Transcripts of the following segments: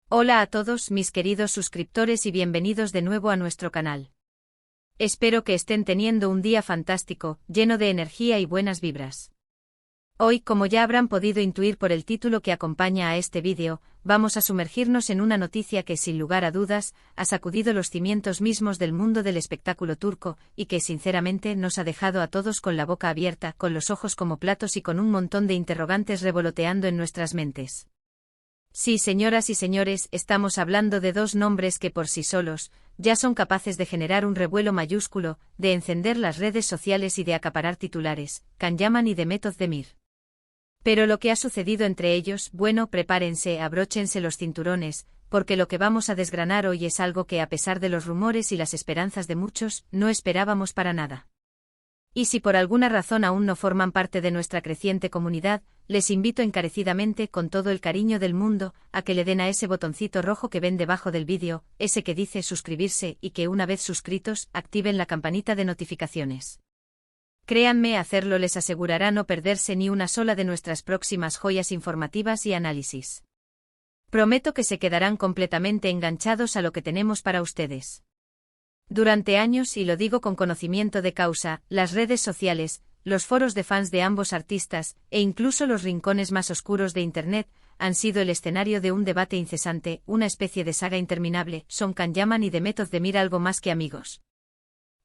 Hola a todos mis queridos suscriptores y bienvenidos de nuevo a nuestro canal. Espero que estén teniendo un día fantástico, lleno de energía y buenas vibras. Hoy, como ya habrán podido intuir por el título que acompaña a este vídeo, vamos a sumergirnos en una noticia que sin lugar a dudas, ha sacudido los cimientos mismos del mundo del espectáculo turco, y que sinceramente nos ha dejado a todos con la boca abierta, con los ojos como platos y con un montón de interrogantes revoloteando en nuestras mentes. Sí, señoras y señores, estamos hablando de dos nombres que por sí solos, ya son capaces de generar un revuelo mayúsculo, de encender las redes sociales y de acaparar titulares, Can Yaman y Demet Özdemir. Pero lo que ha sucedido entre ellos, bueno, prepárense, abróchense los cinturones, porque lo que vamos a desgranar hoy es algo que a pesar de los rumores y las esperanzas de muchos, no esperábamos para nada. Y si por alguna razón aún no forman parte de nuestra creciente comunidad, les invito encarecidamente, con todo el cariño del mundo, a que le den a ese botoncito rojo que ven debajo del vídeo, ese que dice suscribirse, y que una vez suscritos, activen la campanita de notificaciones. Créanme, hacerlo les asegurará no perderse ni una sola de nuestras próximas joyas informativas y análisis. Prometo que se quedarán completamente enganchados a lo que tenemos para ustedes. Durante años, y lo digo con conocimiento de causa, las redes sociales, los foros de fans de ambos artistas, e incluso los rincones más oscuros de Internet, han sido el escenario de un debate incesante, una especie de saga interminable. ¿Son Can Yaman y Demet Özdemir algo más que amigos?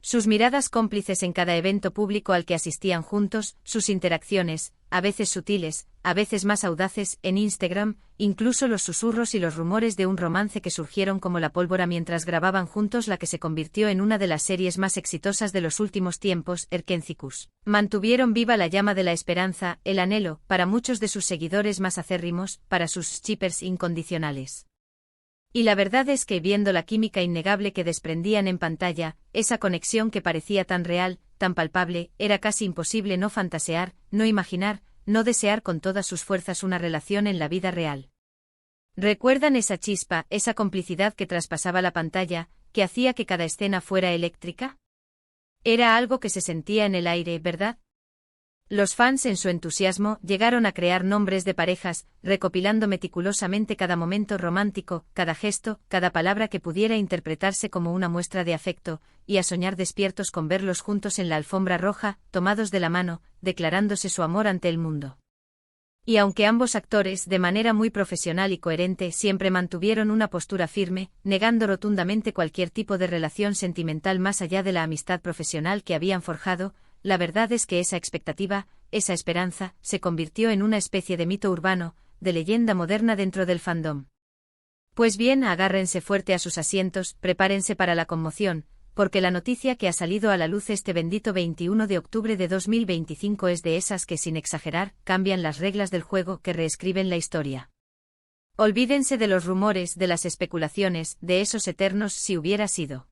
Sus miradas cómplices en cada evento público al que asistían juntos, sus interacciones, a veces sutiles, a veces más audaces, en Instagram, incluso los susurros y los rumores de un romance que surgieron como la pólvora mientras grababan juntos la que se convirtió en una de las series más exitosas de los últimos tiempos, Erkencikus. Mantuvieron viva la llama de la esperanza, el anhelo, para muchos de sus seguidores más acérrimos, para sus shippers incondicionales. Y la verdad es que viendo la química innegable que desprendían en pantalla, esa conexión que parecía tan real, tan palpable, era casi imposible no fantasear, no imaginar, no desear con todas sus fuerzas una relación en la vida real. ¿Recuerdan esa chispa, esa complicidad que traspasaba la pantalla, que hacía que cada escena fuera eléctrica? Era algo que se sentía en el aire, ¿verdad? Los fans en su entusiasmo llegaron a crear nombres de parejas, recopilando meticulosamente cada momento romántico, cada gesto, cada palabra que pudiera interpretarse como una muestra de afecto, y a soñar despiertos con verlos juntos en la alfombra roja, tomados de la mano, declarándose su amor ante el mundo. Y aunque ambos actores, de manera muy profesional y coherente, siempre mantuvieron una postura firme, negando rotundamente cualquier tipo de relación sentimental más allá de la amistad profesional que habían forjado, la verdad es que esa expectativa, esa esperanza, se convirtió en una especie de mito urbano, de leyenda moderna dentro del fandom. Pues bien, agárrense fuerte a sus asientos, prepárense para la conmoción, porque la noticia que ha salido a la luz este bendito 21 de octubre de 2025 es de esas que, sin exagerar, cambian las reglas del juego, que reescriben la historia. Olvídense de los rumores, de las especulaciones, de esos eternos si hubiera sido.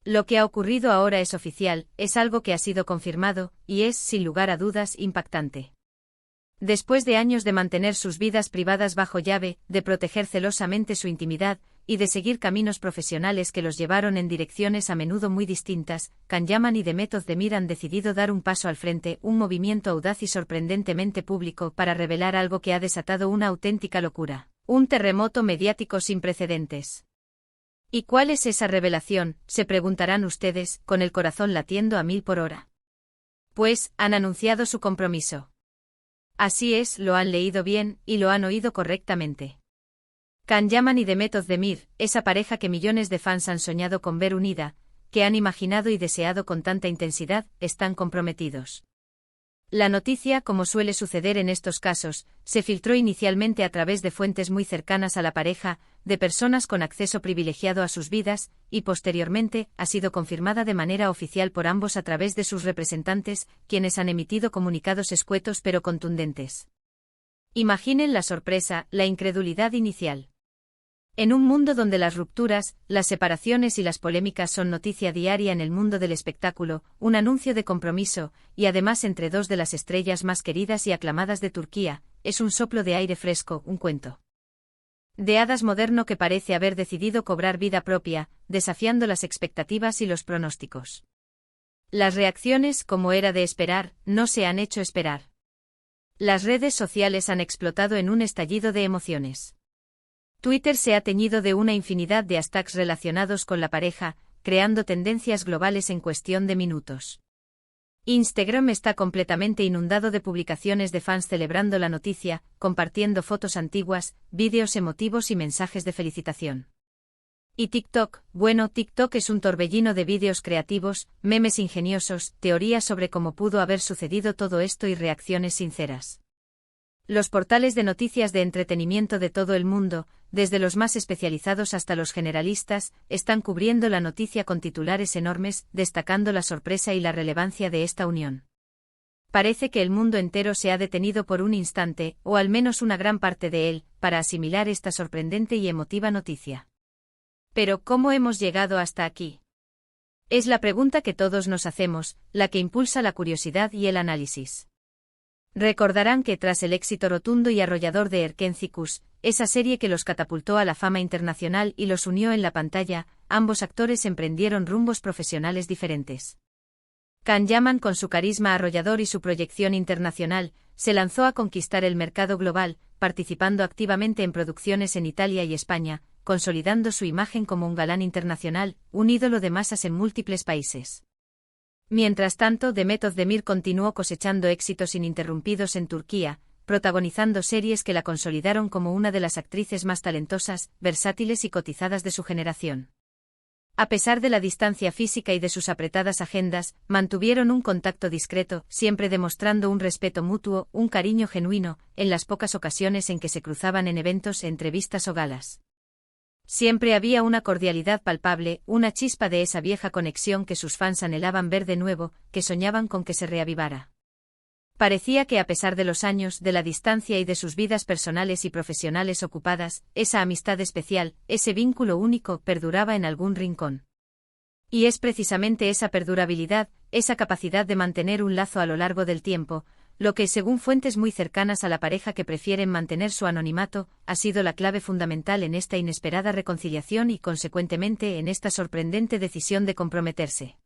Lo que ha ocurrido ahora es oficial, es algo que ha sido confirmado, y es, sin lugar a dudas, impactante. Después de años de mantener sus vidas privadas bajo llave, de proteger celosamente su intimidad, y de seguir caminos profesionales que los llevaron en direcciones a menudo muy distintas, Can Yaman y Demet Özdemir han decidido dar un paso al frente, un movimiento audaz y sorprendentemente público para revelar algo que ha desatado una auténtica locura, un terremoto mediático sin precedentes. ¿Y cuál es esa revelación?, se preguntarán ustedes, con el corazón latiendo a 1000 por hora. Pues, han anunciado su compromiso. Así es, lo han leído bien, y lo han oído correctamente. Can Yaman y Demet Özdemir, esa pareja que millones de fans han soñado con ver unida, que han imaginado y deseado con tanta intensidad, están comprometidos. La noticia, como suele suceder en estos casos, se filtró inicialmente a través de fuentes muy cercanas a la pareja, de personas con acceso privilegiado a sus vidas, y posteriormente, ha sido confirmada de manera oficial por ambos a través de sus representantes, quienes han emitido comunicados escuetos pero contundentes. Imaginen la sorpresa, la incredulidad inicial. En un mundo donde las rupturas, las separaciones y las polémicas son noticia diaria en el mundo del espectáculo, un anuncio de compromiso, y además entre dos de las estrellas más queridas y aclamadas de Turquía, es un soplo de aire fresco, un cuento de hadas moderno que parece haber decidido cobrar vida propia, desafiando las expectativas y los pronósticos. Las reacciones, como era de esperar, no se han hecho esperar. Las redes sociales han explotado en un estallido de emociones. Twitter se ha teñido de una infinidad de hashtags relacionados con la pareja, creando tendencias globales en cuestión de minutos. Instagram está completamente inundado de publicaciones de fans celebrando la noticia, compartiendo fotos antiguas, vídeos emotivos y mensajes de felicitación. Y TikTok, bueno, TikTok es un torbellino de vídeos creativos, memes ingeniosos, teorías sobre cómo pudo haber sucedido todo esto y reacciones sinceras. Los portales de noticias de entretenimiento de todo el mundo, desde los más especializados hasta los generalistas, están cubriendo la noticia con titulares enormes, destacando la sorpresa y la relevancia de esta unión. Parece que el mundo entero se ha detenido por un instante, o al menos una gran parte de él, para asimilar esta sorprendente y emotiva noticia. Pero, ¿cómo hemos llegado hasta aquí? Es la pregunta que todos nos hacemos, la que impulsa la curiosidad y el análisis. Recordarán que tras el éxito rotundo y arrollador de Erkencicus, esa serie que los catapultó a la fama internacional y los unió en la pantalla, ambos actores emprendieron rumbos profesionales diferentes. Can Yaman, con su carisma arrollador y su proyección internacional, se lanzó a conquistar el mercado global, participando activamente en producciones en Italia y España, consolidando su imagen como un galán internacional, un ídolo de masas en múltiples países. Mientras tanto, Demet Özdemir continuó cosechando éxitos ininterrumpidos en Turquía, protagonizando series que la consolidaron como una de las actrices más talentosas, versátiles y cotizadas de su generación. A pesar de la distancia física y de sus apretadas agendas, mantuvieron un contacto discreto, siempre demostrando un respeto mutuo, un cariño genuino, en las pocas ocasiones en que se cruzaban en eventos, entrevistas o galas. Siempre había una cordialidad palpable, una chispa de esa vieja conexión que sus fans anhelaban ver de nuevo, que soñaban con que se reavivara. Parecía que a pesar de los años, de la distancia y de sus vidas personales y profesionales ocupadas, esa amistad especial, ese vínculo único, perduraba en algún rincón. Y es precisamente esa perdurabilidad, esa capacidad de mantener un lazo a lo largo del tiempo, lo que, según fuentes muy cercanas a la pareja que prefieren mantener su anonimato, ha sido la clave fundamental en esta inesperada reconciliación y, consecuentemente, en esta sorprendente decisión de comprometerse.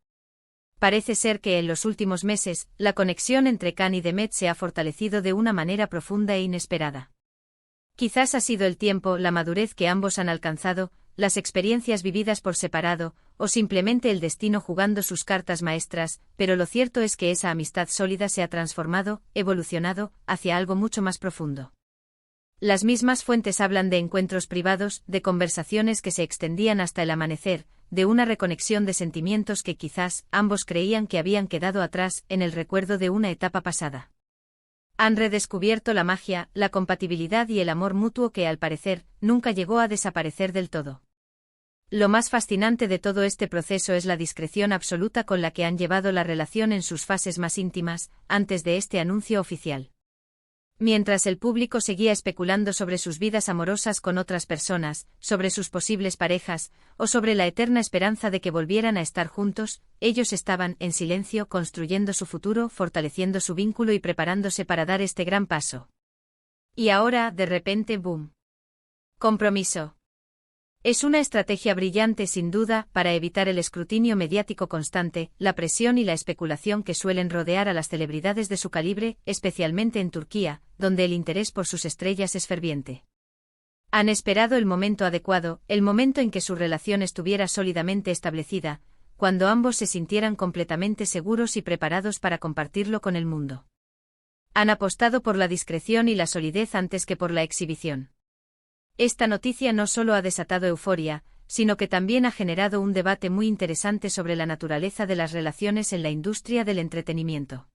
Parece ser que en los últimos meses, la conexión entre Can y Demet se ha fortalecido de una manera profunda e inesperada. Quizás ha sido el tiempo, la madurez que ambos han alcanzado, las experiencias vividas por separado, o simplemente el destino jugando sus cartas maestras, pero lo cierto es que esa amistad sólida se ha transformado, evolucionado, hacia algo mucho más profundo. Las mismas fuentes hablan de encuentros privados, de conversaciones que se extendían hasta el amanecer, de una reconexión de sentimientos que quizás ambos creían que habían quedado atrás en el recuerdo de una etapa pasada. Han redescubierto la magia, la compatibilidad y el amor mutuo que, al parecer, nunca llegó a desaparecer del todo. Lo más fascinante de todo este proceso es la discreción absoluta con la que han llevado la relación en sus fases más íntimas, antes de este anuncio oficial. Mientras el público seguía especulando sobre sus vidas amorosas con otras personas, sobre sus posibles parejas, o sobre la eterna esperanza de que volvieran a estar juntos, ellos estaban, en silencio, construyendo su futuro, fortaleciendo su vínculo y preparándose para dar este gran paso. Y ahora, de repente, ¡boom! Compromiso. Es una estrategia brillante sin duda, para evitar el escrutinio mediático constante, la presión y la especulación que suelen rodear a las celebridades de su calibre, especialmente en Turquía, donde el interés por sus estrellas es ferviente. Han esperado el momento adecuado, el momento en que su relación estuviera sólidamente establecida, cuando ambos se sintieran completamente seguros y preparados para compartirlo con el mundo. Han apostado por la discreción y la solidez antes que por la exhibición. Esta noticia no solo ha desatado euforia, sino que también ha generado un debate muy interesante sobre la naturaleza de las relaciones en la industria del entretenimiento.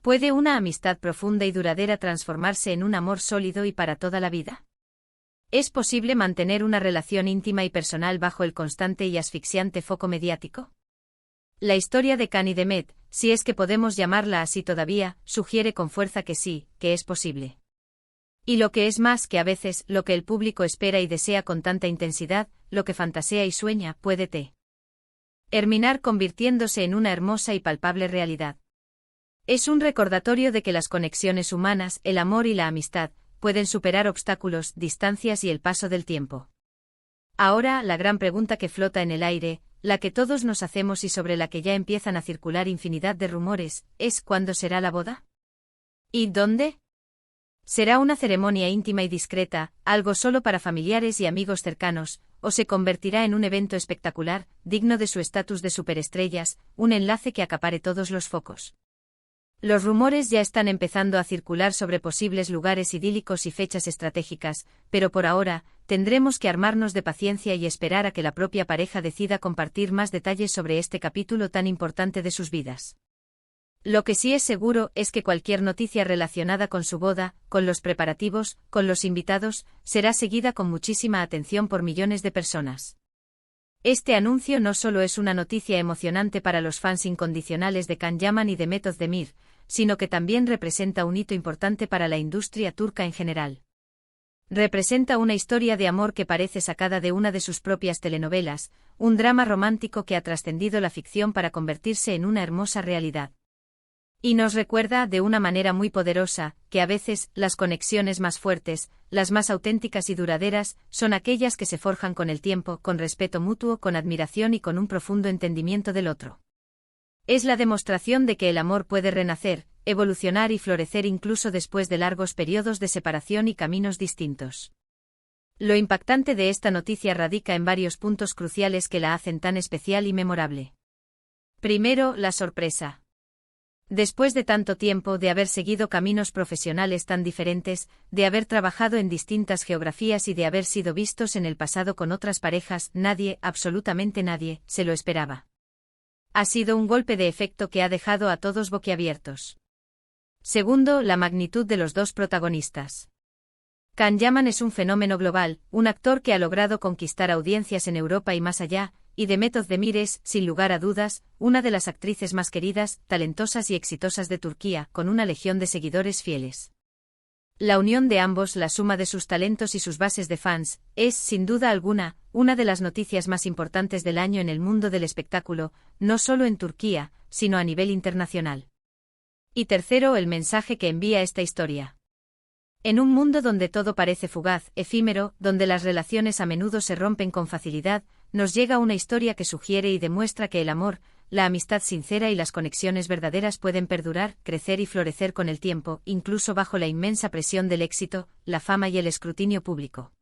¿Puede una amistad profunda y duradera transformarse en un amor sólido y para toda la vida? ¿Es posible mantener una relación íntima y personal bajo el constante y asfixiante foco mediático? La historia de Can y Demet, si es que podemos llamarla así todavía, sugiere con fuerza que sí, que es posible. Y lo que es más que a veces, lo que el público espera y desea con tanta intensidad, lo que fantasea y sueña, puede terminar convirtiéndose en una hermosa y palpable realidad. Es un recordatorio de que las conexiones humanas, el amor y la amistad, pueden superar obstáculos, distancias y el paso del tiempo. Ahora, la gran pregunta que flota en el aire, la que todos nos hacemos y sobre la que ya empiezan a circular infinidad de rumores, es ¿cuándo será la boda? ¿Y dónde? ¿Será una ceremonia íntima y discreta, algo solo para familiares y amigos cercanos, o se convertirá en un evento espectacular, digno de su estatus de superestrellas, un enlace que acapare todos los focos? Los rumores ya están empezando a circular sobre posibles lugares idílicos y fechas estratégicas, pero por ahora, tendremos que armarnos de paciencia y esperar a que la propia pareja decida compartir más detalles sobre este capítulo tan importante de sus vidas. Lo que sí es seguro es que cualquier noticia relacionada con su boda, con los preparativos, con los invitados, será seguida con muchísima atención por millones de personas. Este anuncio no solo es una noticia emocionante para los fans incondicionales de Can Yaman y de Mehmet Özdemir, sino que también representa un hito importante para la industria turca en general. Representa una historia de amor que parece sacada de una de sus propias telenovelas, un drama romántico que ha trascendido la ficción para convertirse en una hermosa realidad. Y nos recuerda, de una manera muy poderosa, que a veces, las conexiones más fuertes, las más auténticas y duraderas, son aquellas que se forjan con el tiempo, con respeto mutuo, con admiración y con un profundo entendimiento del otro. Es la demostración de que el amor puede renacer, evolucionar y florecer incluso después de largos periodos de separación y caminos distintos. Lo impactante de esta noticia radica en varios puntos cruciales que la hacen tan especial y memorable. Primero, la sorpresa. Después de tanto tiempo, de haber seguido caminos profesionales tan diferentes, de haber trabajado en distintas geografías y de haber sido vistos en el pasado con otras parejas, nadie, absolutamente nadie, se lo esperaba. Ha sido un golpe de efecto que ha dejado a todos boquiabiertos. Segundo, la magnitud de los dos protagonistas. Can Yaman es un fenómeno global, un actor que ha logrado conquistar audiencias en Europa y más allá, y Mehmet Özdemir es, sin lugar a dudas, una de las actrices más queridas, talentosas y exitosas de Turquía, con una legión de seguidores fieles. La unión de ambos, la suma de sus talentos y sus bases de fans, es, sin duda alguna, una de las noticias más importantes del año en el mundo del espectáculo, no solo en Turquía, sino a nivel internacional. Y tercero, el mensaje que envía esta historia. En un mundo donde todo parece fugaz, efímero, donde las relaciones a menudo se rompen con facilidad, nos llega una historia que sugiere y demuestra que el amor, la amistad sincera y las conexiones verdaderas pueden perdurar, crecer y florecer con el tiempo, incluso bajo la inmensa presión del éxito, la fama y el escrutinio público.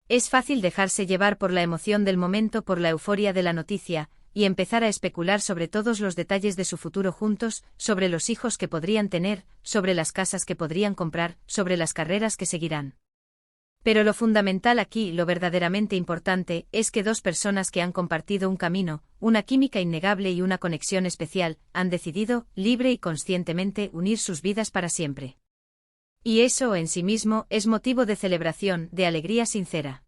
Es fácil dejarse llevar por la emoción del momento, por la euforia de la noticia, y empezar a especular sobre todos los detalles de su futuro juntos, sobre los hijos que podrían tener, sobre las casas que podrían comprar, sobre las carreras que seguirán. Pero lo fundamental aquí, lo verdaderamente importante, es que dos personas que han compartido un camino, una química innegable y una conexión especial, han decidido, libre y conscientemente, unir sus vidas para siempre. Y eso, en sí mismo, es motivo de celebración, de alegría sincera.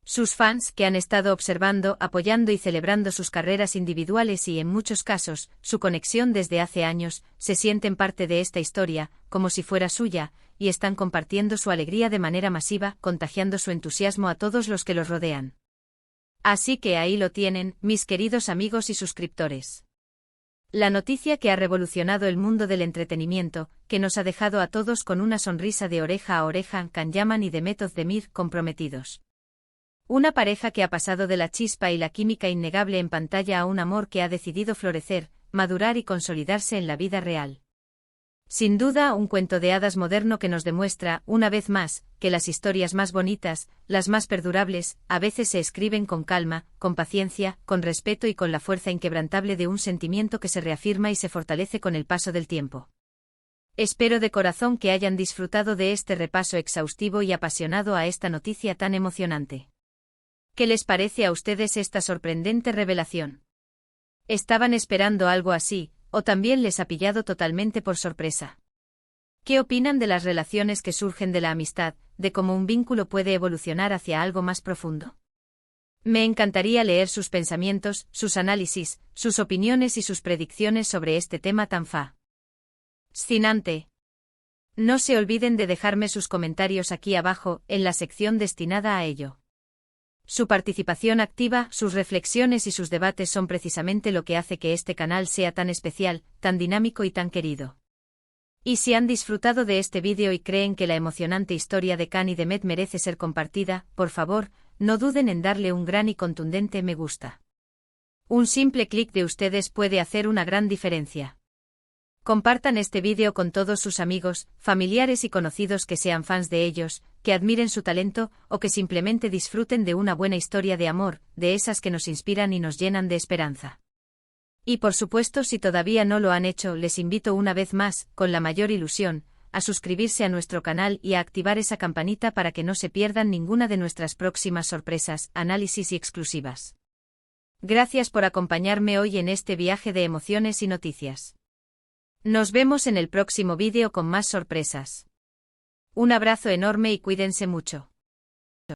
Sus fans, que han estado observando, apoyando y celebrando sus carreras individuales y, en muchos casos, su conexión desde hace años, se sienten parte de esta historia, como si fuera suya, y están compartiendo su alegría de manera masiva, contagiando su entusiasmo a todos los que los rodean. Así que ahí lo tienen, mis queridos amigos y suscriptores. La noticia que ha revolucionado el mundo del entretenimiento, que nos ha dejado a todos con una sonrisa de oreja a oreja, Can Yaman y Mehmet Özdemir comprometidos. Una pareja que ha pasado de la chispa y la química innegable en pantalla a un amor que ha decidido florecer, madurar y consolidarse en la vida real. Sin duda, un cuento de hadas moderno que nos demuestra, una vez más, que las historias más bonitas, las más perdurables, a veces se escriben con calma, con paciencia, con respeto y con la fuerza inquebrantable de un sentimiento que se reafirma y se fortalece con el paso del tiempo. Espero de corazón que hayan disfrutado de este repaso exhaustivo y apasionado a esta noticia tan emocionante. ¿Qué les parece a ustedes esta sorprendente revelación? ¿Estaban esperando algo así, o también les ha pillado totalmente por sorpresa? ¿Qué opinan de las relaciones que surgen de la amistad, de cómo un vínculo puede evolucionar hacia algo más profundo? Me encantaría leer sus pensamientos, sus análisis, sus opiniones y sus predicciones sobre este tema tan fascinante. No se olviden de dejarme sus comentarios aquí abajo, en la sección destinada a ello. Su participación activa, sus reflexiones y sus debates son precisamente lo que hace que este canal sea tan especial, tan dinámico y tan querido. Y si han disfrutado de este vídeo y creen que la emocionante historia de Can y Mehmet merece ser compartida, por favor, no duden en darle un gran y contundente me gusta. Un simple clic de ustedes puede hacer una gran diferencia. Compartan este vídeo con todos sus amigos, familiares y conocidos que sean fans de ellos, que admiren su talento o que simplemente disfruten de una buena historia de amor, de esas que nos inspiran y nos llenan de esperanza. Y por supuesto, si todavía no lo han hecho, les invito una vez más, con la mayor ilusión, a suscribirse a nuestro canal y a activar esa campanita para que no se pierdan ninguna de nuestras próximas sorpresas, análisis y exclusivas. Gracias por acompañarme hoy en este viaje de emociones y noticias. Nos vemos en el próximo vídeo con más sorpresas. Un abrazo enorme y cuídense mucho.